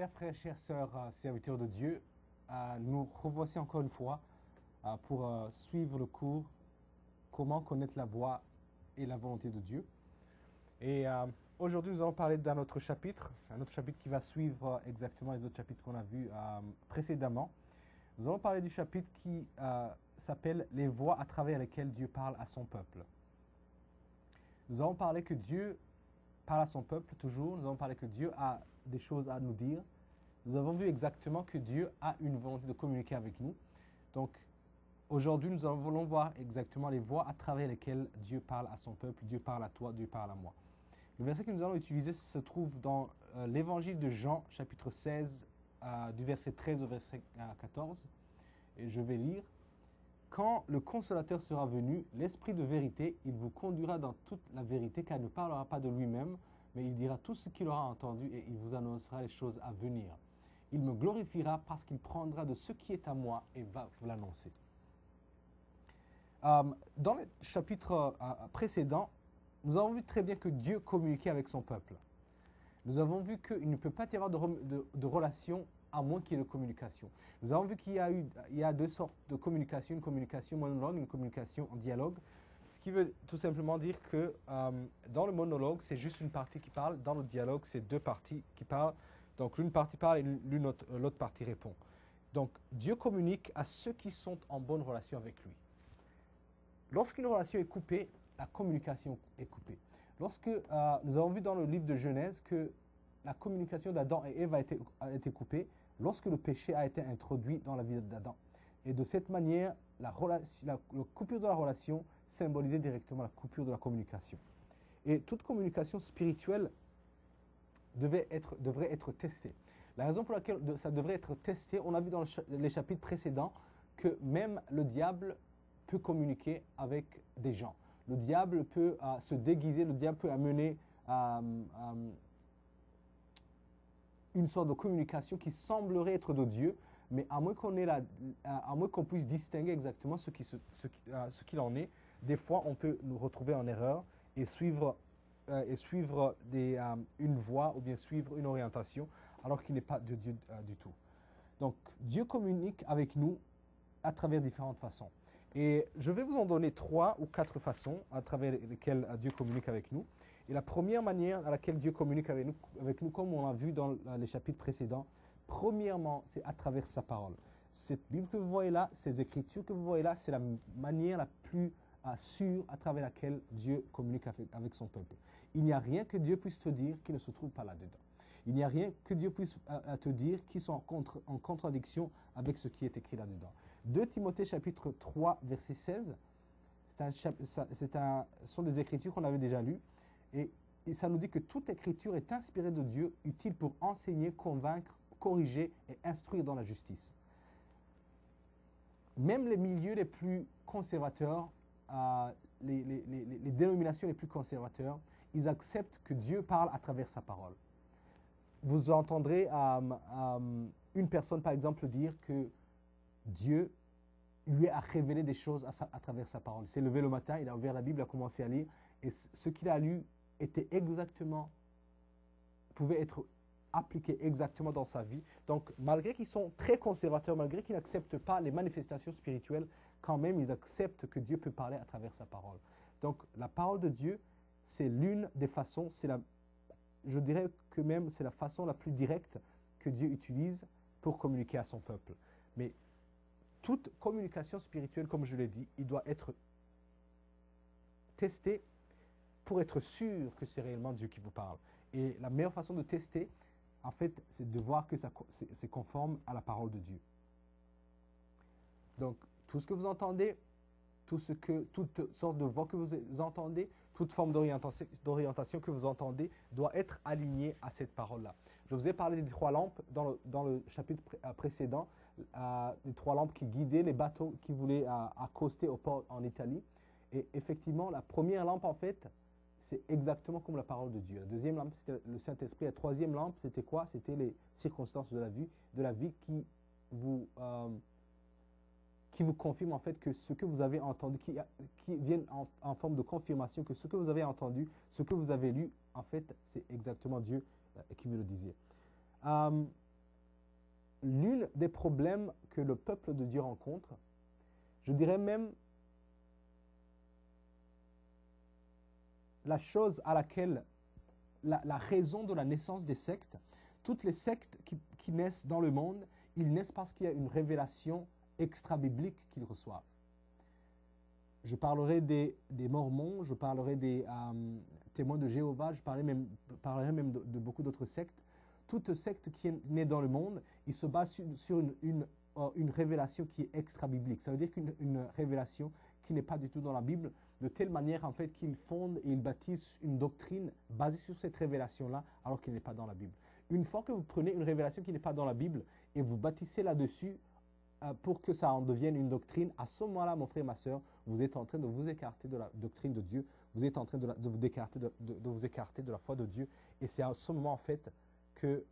Chers frères, chères sœurs, serviteurs de Dieu, nous revoici encore une fois pour suivre le cours Comment connaître la voie et la volonté de Dieu. Et aujourd'hui, nous allons parler d'un autre chapitre, un autre chapitre qui va suivre exactement les autres chapitres qu'on a vus précédemment. Nous allons parler du chapitre qui s'appelle « Les voies à travers lesquelles Dieu parle à son peuple ». Nous allons parler que Dieu parle à son peuple toujours, nous allons parler que Dieu a des choses à nous dire. Nous avons vu exactement que Dieu a une volonté de communiquer avec nous. Donc, aujourd'hui, nous allons voir exactement les voies à travers lesquelles Dieu parle à son peuple, Dieu parle à toi, Dieu parle à moi. Le verset que nous allons utiliser se trouve dans l'évangile de Jean, chapitre 16, du verset 13 au verset 14. Et je vais lire. Quand le consolateur sera venu, l'Esprit de vérité, il vous conduira dans toute la vérité, car il ne parlera pas de lui-même, mais il dira tout ce qu'il aura entendu et il vous annoncera les choses à venir. Il me glorifiera parce qu'il prendra de ce qui est à moi et va vous l'annoncer. Dans le chapitre précédent, nous avons vu très bien que Dieu communiquait avec son peuple. Nous avons vu qu'il ne peut pas y avoir de relation à moins qu'il y ait de communication. Nous avons vu qu'il y a deux sortes de communication, une communication monologue, une communication en dialogue, ce qui veut tout simplement dire que dans le monologue, c'est juste une partie qui parle, dans le dialogue, c'est deux parties qui parlent, donc l'une partie parle et l'autre partie répond. Donc Dieu communique à ceux qui sont en bonne relation avec lui. Lorsqu'une relation est coupée, la communication est coupée. Lorsque nous avons vu dans le livre de Genèse que la communication d'Adam et Ève a été coupée lorsque le péché a été introduit dans la vie d'Adam. Et de cette manière, la coupure de la relation symbolisait directement la coupure de la communication. Et toute communication spirituelle devrait être testée. La raison pour laquelle ça devrait être testé, on a vu dans les chapitres précédents que même le diable peut communiquer avec des gens. Le diable peut se déguiser, le diable peut amener une sorte de communication qui semblerait être de Dieu, mais à moins qu'on puisse distinguer exactement ce qu'il en est, des fois on peut nous retrouver en erreur et suivre une voie ou bien suivre une orientation alors qu'il n'est pas de Dieu du tout. Donc Dieu communique avec nous à travers différentes façons. Et je vais vous en donner 3 ou 4 façons à travers lesquelles Dieu communique avec nous. Et la première manière à laquelle Dieu communique avec nous, comme on l'a vu dans les chapitres précédents, premièrement, c'est à travers sa parole. Cette Bible que vous voyez là, ces écritures que vous voyez là, c'est la manière la plus sûre à travers laquelle Dieu communique avec son peuple. Il n'y a rien que Dieu puisse te dire qui ne se trouve pas là-dedans. Il n'y a rien que Dieu puisse te dire qui soit en contradiction avec ce qui est écrit là-dedans. 2 Timothée chapitre 3 verset 16, sont des écritures qu'on avait déjà lues et ça nous dit que toute écriture est inspirée de Dieu, utile pour enseigner, convaincre, corriger et instruire dans la justice. Même les milieux les plus conservateurs, les dénominations les plus conservateurs, ils acceptent que Dieu parle à travers sa parole. Vous entendrez une personne par exemple dire que Dieu lui a révélé des choses à travers sa parole. Il s'est levé le matin, il a ouvert la Bible, il a commencé à lire, et ce qu'il a lu pouvait être appliqué exactement dans sa vie. Donc, malgré qu'ils sont très conservateurs, malgré qu'ils n'acceptent pas les manifestations spirituelles, quand même, ils acceptent que Dieu peut parler à travers sa parole. Donc, la parole de Dieu, c'est l'une des façons, je dirais que même c'est la façon la plus directe que Dieu utilise pour communiquer à son peuple. Mais toute communication spirituelle, comme je l'ai dit, il doit être testé pour être sûr que c'est réellement Dieu qui vous parle. Et la meilleure façon de tester, en fait, c'est de voir que c'est conforme à la parole de Dieu. Donc, tout ce que vous entendez, toute sorte de voix que vous entendez, toute forme d'orientation que vous entendez doit être alignée à cette parole-là. Je vous ai parlé des 3 lampes dans le chapitre précédent, des 3 lampes qui guidaient les bateaux qui voulaient accoster au port en Italie. Et effectivement, la première lampe, en fait, c'est exactement comme la parole de Dieu. La deuxième lampe, c'était le Saint-Esprit. La troisième lampe, c'était quoi? C'était les circonstances de la vie qui vous confirment en fait que ce que vous avez entendu, qui viennent en forme de confirmation que ce que vous avez entendu, ce que vous avez lu, en fait, c'est exactement Dieu qui vous le disait. l'une des problèmes que le peuple de Dieu rencontre, je dirais même la chose à laquelle, la raison de la naissance des sectes, toutes les sectes qui naissent dans le monde, ils naissent parce qu'il y a une révélation extra-biblique qu'ils reçoivent. Je parlerai des Mormons, je parlerai des témoins de Jéhovah, je parlerai même de beaucoup d'autres sectes. Toute secte qui est née dans le monde, il se base sur une révélation qui est extra-biblique. Ça veut dire qu'une révélation qui n'est pas du tout dans la Bible, de telle manière en fait qu'ils fondent et ils bâtissent une doctrine basée sur cette révélation-là, alors qu'elle n'est pas dans la Bible. Une fois que vous prenez une révélation qui n'est pas dans la Bible et vous bâtissez là-dessus pour que ça en devienne une doctrine, à ce moment-là, mon frère et ma soeur, vous êtes en train de vous écarter de la doctrine de Dieu, vous êtes en train de vous écarter de la foi de Dieu, et c'est à ce moment en fait que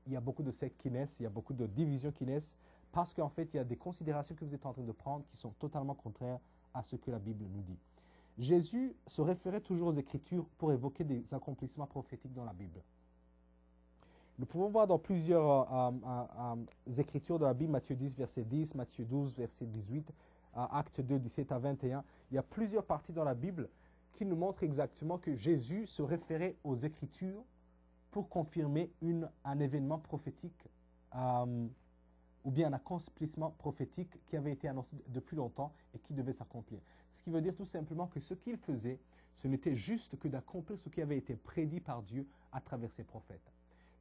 il y a beaucoup de sectes qui naissent, il y a beaucoup de divisions qui naissent, parce qu'en fait, il y a des considérations que vous êtes en train de prendre qui sont totalement contraires à ce que la Bible nous dit. Jésus se référait toujours aux Écritures pour évoquer des accomplissements prophétiques dans la Bible. Nous pouvons voir dans plusieurs Écritures de la Bible, Matthieu 10, verset 10, Matthieu 12, verset 18, Actes 2, 17 à 21. Il y a plusieurs parties dans la Bible qui nous montrent exactement que Jésus se référait aux Écritures pour confirmer un événement prophétique ou bien un accomplissement prophétique qui avait été annoncé depuis longtemps et qui devait s'accomplir. Ce qui veut dire tout simplement que ce qu'il faisait, ce n'était juste que d'accomplir ce qui avait été prédit par Dieu à travers ses prophètes.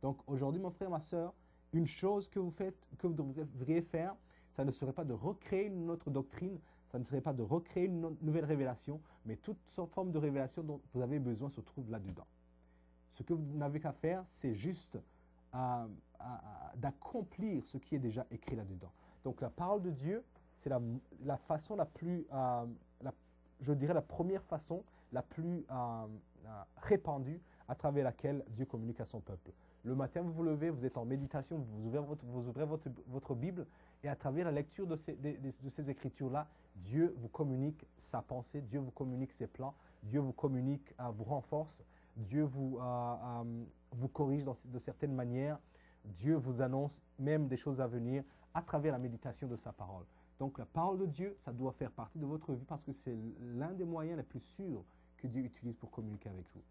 Donc aujourd'hui, mon frère, ma soeur, une chose que vous devriez faire, ça ne serait pas de recréer une autre doctrine, ça ne serait pas de recréer une nouvelle révélation, mais toute forme de révélation dont vous avez besoin se trouve là-dedans. Ce que vous n'avez qu'à faire, c'est juste d'accomplir ce qui est déjà écrit là-dedans. Donc la parole de Dieu, c'est la façon la plus, je dirais la première façon la plus répandue à travers laquelle Dieu communique à son peuple. Le matin, vous vous levez, vous êtes en méditation, vous ouvrez votre Bible, et à travers la lecture de ces Écritures-là, Dieu vous communique sa pensée, Dieu vous communique ses plans, Dieu vous communique, vous renforce, Dieu vous corrige de certaines manières, Dieu vous annonce même des choses à venir à travers la méditation de sa parole. Donc la parole de Dieu, ça doit faire partie de votre vie parce que c'est l'un des moyens les plus sûrs que Dieu utilise pour communiquer avec vous.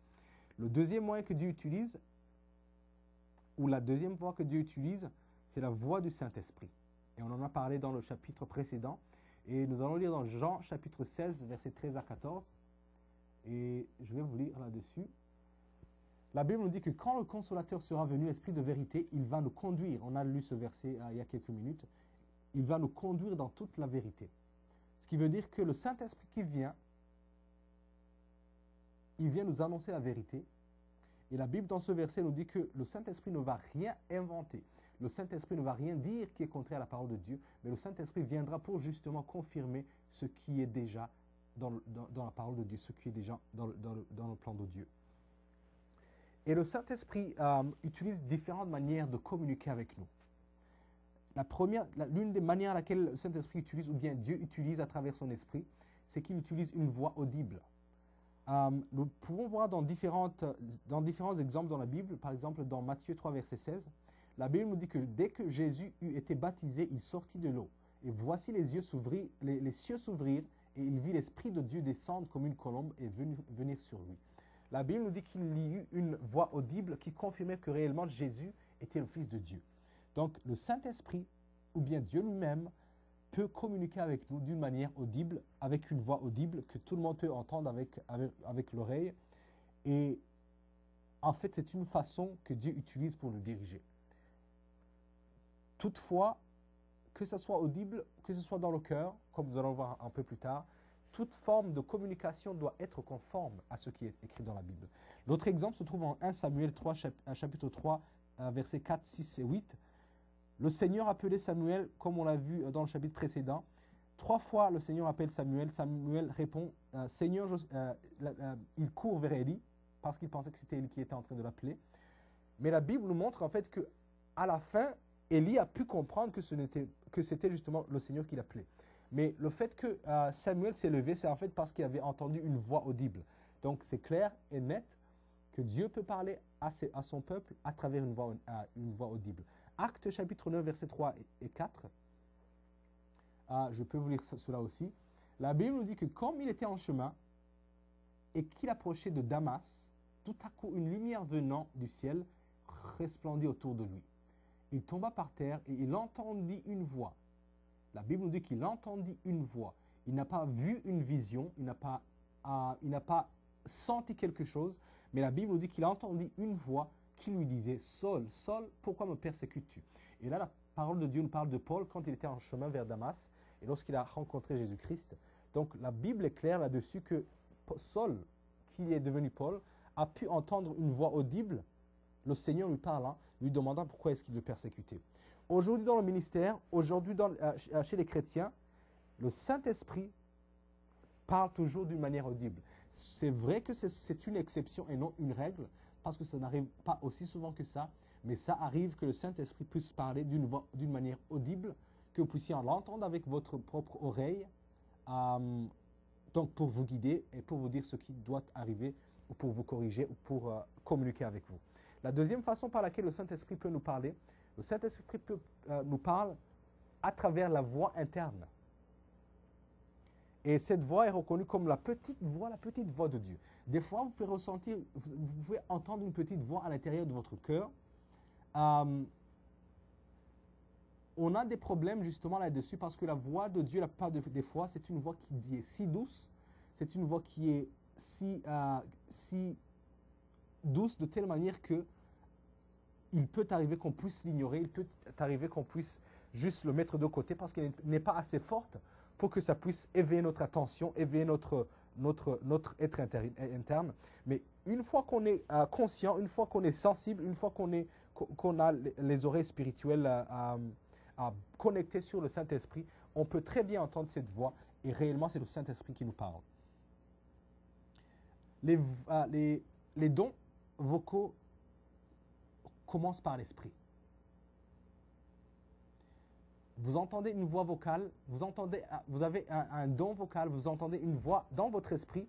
Le deuxième moyen que Dieu utilise, ou la deuxième voie que Dieu utilise, c'est la voie du Saint-Esprit. Et on en a parlé dans le chapitre précédent. Et nous allons lire dans Jean chapitre 16, versets 13 à 14. Et je vais vous lire là-dessus. La Bible nous dit que quand le Consolateur sera venu, l'Esprit de vérité, il va nous conduire. On a lu ce verset il y a quelques minutes. Il va nous conduire dans toute la vérité. Ce qui veut dire que le Saint-Esprit qui vient, il vient nous annoncer la vérité. Et la Bible, dans ce verset, nous dit que le Saint-Esprit ne va rien inventer. Le Saint-Esprit ne va rien dire qui est contraire à la parole de Dieu, mais le Saint-Esprit viendra pour justement confirmer ce qui est déjà dans la parole de Dieu, ce qui est déjà dans le plan de Dieu. Et le Saint-Esprit utilise différentes manières de communiquer avec nous. L'une des manières à laquelle le Saint-Esprit utilise, ou bien Dieu utilise à travers son esprit, c'est qu'il utilise une voix audible. Nous pouvons voir dans différents exemples dans la Bible, par exemple dans Matthieu 3, verset 16, la Bible nous dit que dès que Jésus eut été baptisé, il sortit de l'eau. Et voici les cieux s'ouvrirent, et il vit l'Esprit de Dieu descendre comme une colombe et venir sur lui. La Bible nous dit qu'il y eut une voix audible qui confirmait que réellement Jésus était le Fils de Dieu. Donc le Saint-Esprit, ou bien Dieu lui-même, peut communiquer avec nous d'une manière audible, avec une voix audible que tout le monde peut entendre avec l'oreille. Et en fait, c'est une façon que Dieu utilise pour nous diriger. Toutefois, que ce soit audible, que ce soit dans le cœur, comme nous allons voir un peu plus tard, toute forme de communication doit être conforme à ce qui est écrit dans la Bible. L'autre exemple se trouve en 1 Samuel 3, chapitre 3, versets 4, 6 et 8. Le Seigneur appelait Samuel, comme on l'a vu dans le chapitre précédent. 3 fois, le Seigneur appelle Samuel. Samuel répond, Seigneur, il court vers Élie, parce qu'il pensait que c'était Élie qui était en train de l'appeler. Mais la Bible nous montre en fait qu'à la fin, Élie a pu comprendre que c'était justement le Seigneur qui l'appelait. Mais le fait que Samuel s'est levé, c'est en fait parce qu'il avait entendu une voix audible. Donc c'est clair et net que Dieu peut parler à son peuple à travers une voix audible. Actes chapitre 9, versets 3 et 4, je peux vous lire cela aussi. La Bible nous dit que comme il était en chemin et qu'il approchait de Damas, tout à coup une lumière venant du ciel resplendit autour de lui. Il tomba par terre et il entendit une voix. La Bible nous dit qu'il entendit une voix. Il n'a pas vu une vision, il n'a pas senti quelque chose, mais la Bible nous dit qu'il entendit une voix qui lui disait « Saul, Saul, pourquoi me persécutes-tu » Et là, la parole de Dieu nous parle de Paul quand il était en chemin vers Damas et lorsqu'il a rencontré Jésus-Christ. Donc la Bible est claire là-dessus que Saul, qui est devenu Paul, a pu entendre une voix audible, le Seigneur lui parlant, lui demandant pourquoi est-ce qu'il le persécutait. Aujourd'hui dans le ministère, aujourd'hui chez les chrétiens, le Saint-Esprit parle toujours d'une manière audible. C'est vrai que c'est une exception et non une règle, parce que ça n'arrive pas aussi souvent que ça, mais ça arrive que le Saint-Esprit puisse parler d'une manière audible, que vous puissiez l'entendre avec votre propre oreille, donc pour vous guider et pour vous dire ce qui doit arriver, ou pour vous corriger, ou pour communiquer avec vous. La deuxième façon par laquelle le Saint-Esprit peut nous parler, le Saint-Esprit nous parle à travers la voix interne. Et cette voix est reconnue comme la petite voix de Dieu. Des fois, vous pouvez ressentir, vous pouvez entendre une petite voix à l'intérieur de votre cœur. On a des problèmes justement là-dessus parce que la voix de Dieu, la plupart des fois, c'est une voix qui est si douce, c'est une voix qui est si douce de telle manière que il peut arriver qu'on puisse l'ignorer, il peut arriver qu'on puisse juste le mettre de côté parce qu'elle n'est pas assez forte pour que ça puisse éveiller notre attention, éveiller notre être interne. Mais une fois qu'on est conscient, une fois qu'on est sensible, une fois qu'on a les oreilles spirituelles connectées sur le Saint-Esprit, on peut très bien entendre cette voix et réellement c'est le Saint-Esprit qui nous parle. Les dons vocaux commencent par l'esprit. Vous entendez une voix vocale, vous avez un don vocal, vous entendez une voix dans votre esprit,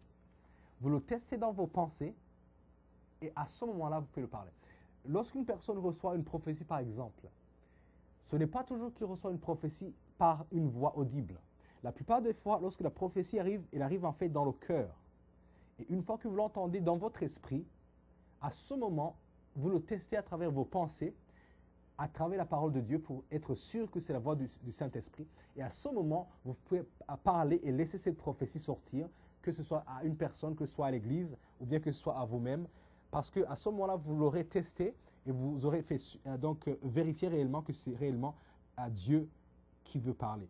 vous le testez dans vos pensées, et à ce moment-là, vous pouvez le parler. Lorsqu'une personne reçoit une prophétie, par exemple, ce n'est pas toujours qu'il reçoit une prophétie par une voix audible. La plupart des fois, lorsque la prophétie arrive, elle arrive en fait dans le cœur. Et une fois que vous l'entendez dans votre esprit, à ce moment, vous le testez à travers vos pensées, à travers la parole de Dieu pour être sûr que c'est la voix du Saint-Esprit. Et à ce moment, vous pouvez parler et laisser cette prophétie sortir, que ce soit à une personne, que ce soit à l'église, ou bien que ce soit à vous-même. Parce qu'à ce moment-là, vous l'aurez testé et vous aurez fait donc vérifier réellement que c'est réellement à Dieu qui veut parler.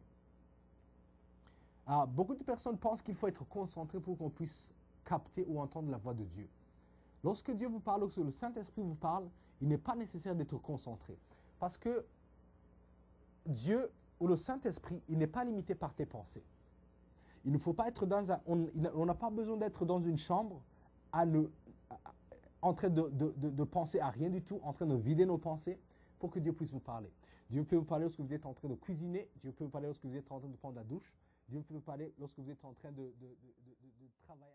Beaucoup de personnes pensent qu'il faut être concentré pour qu'on puisse capter ou entendre la voix de Dieu. Lorsque Dieu vous parle, lorsque le Saint-Esprit vous parle, il n'est pas nécessaire d'être concentré. Parce que Dieu ou le Saint-Esprit, il n'est pas limité par tes pensées. Il ne faut pas être dans on n'a pas besoin d'être dans une chambre en train de penser à rien du tout, en train de vider nos pensées pour que Dieu puisse vous parler. Dieu peut vous parler lorsque vous êtes en train de cuisiner, Dieu peut vous parler lorsque vous êtes en train de prendre la douche, Dieu peut vous parler lorsque vous êtes en train de travailler.